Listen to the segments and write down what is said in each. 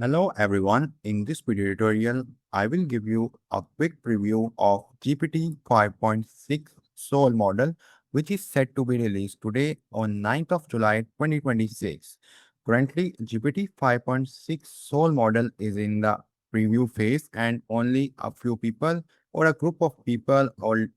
Hello everyone, in this video tutorial, I will give you a quick preview of GPT 5.6 Soul model, which is set to be released today on 9th of July 2026. Currently, GPT 5.6 Soul model is in the preview phase and only a few people or a group of people or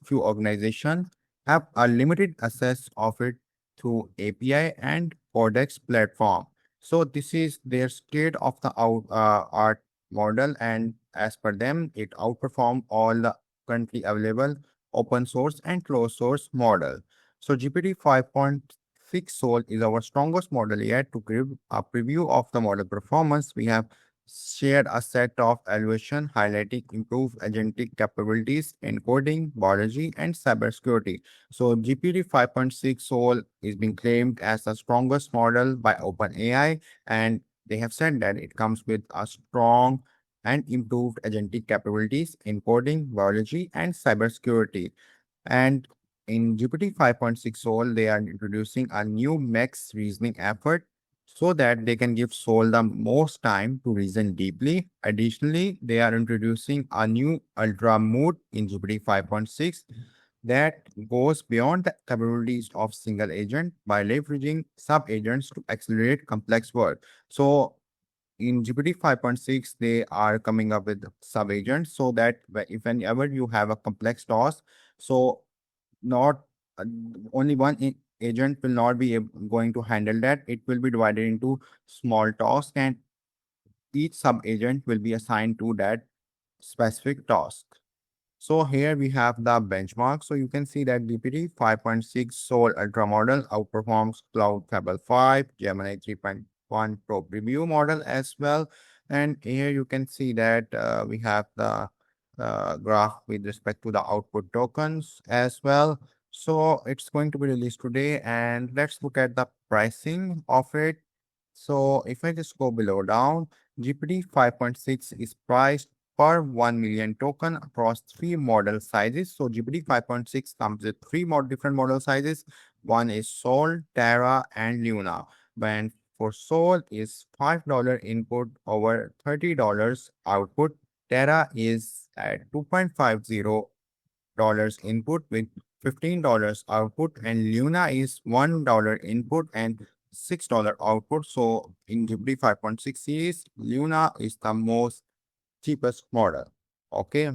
few organizations have a limited access of it through API and Codex platform. So this is their state of the art model, and as per them, it outperformed all the currently available open source and closed source model. So GPT 5.6 Soul is our strongest model yet. To give a preview of the model performance, we have shared a set of evaluation highlighting improved agentic capabilities in coding, biology, and cybersecurity. So GPT 5.6 Soul is being claimed as the strongest model by OpenAI, and they have said that it comes with a strong and improved agentic capabilities in coding, biology, and cybersecurity. And in GPT 5.6 Soul, they are introducing a new max reasoning effort so that they can give Soul the most time to reason deeply. Additionally, they are introducing a new ultra mode in GPT 5.6 that goes beyond the capabilities of single agent by leveraging sub-agents to accelerate complex work. So in GPT 5.6, they are coming up with sub-agents so that if whenever you have a complex task, so not uh, only one agent will not be going to handle that. It will be divided into small tasks, and each sub-agent will be assigned to that specific task. So here we have the benchmark. So you can see that GPT 5.6 Soul Ultra model outperforms Cloud Fable 5, Gemini 3.1 Pro Preview model as well. And here you can see that we have the graph with respect to the output tokens as well. So it's going to be released today, and let's look at the pricing of it. So if I just go below down, GPT 5.6 is priced per 1 million token across three model sizes. So GPT 5.6 comes with three more different model sizes. One is Sol, Terra, and Luna. And for Sol is $5 input over $30 output. Terra is at $2.50 input with $15 output, and Luna is $1 input and $6 output. So in GPT 5.6 series, Luna is the most cheapest model. Okay.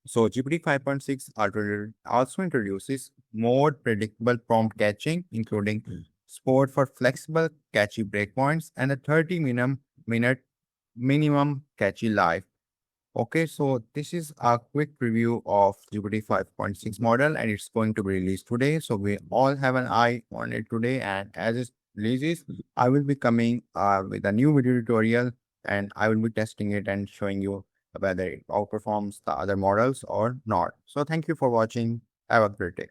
So GPT 5.6 also introduces more predictable prompt catching, including support for flexible catchy breakpoints and a 30-minute minimum catchy life. Okay, so this is a quick preview of GPT 5.6 model, and it's going to be released today. So we all have an eye on it today, and as it releases, I will be coming with a new video tutorial, and I will be testing it and showing you whether it outperforms the other models or not. So thank you for watching. Have a great day.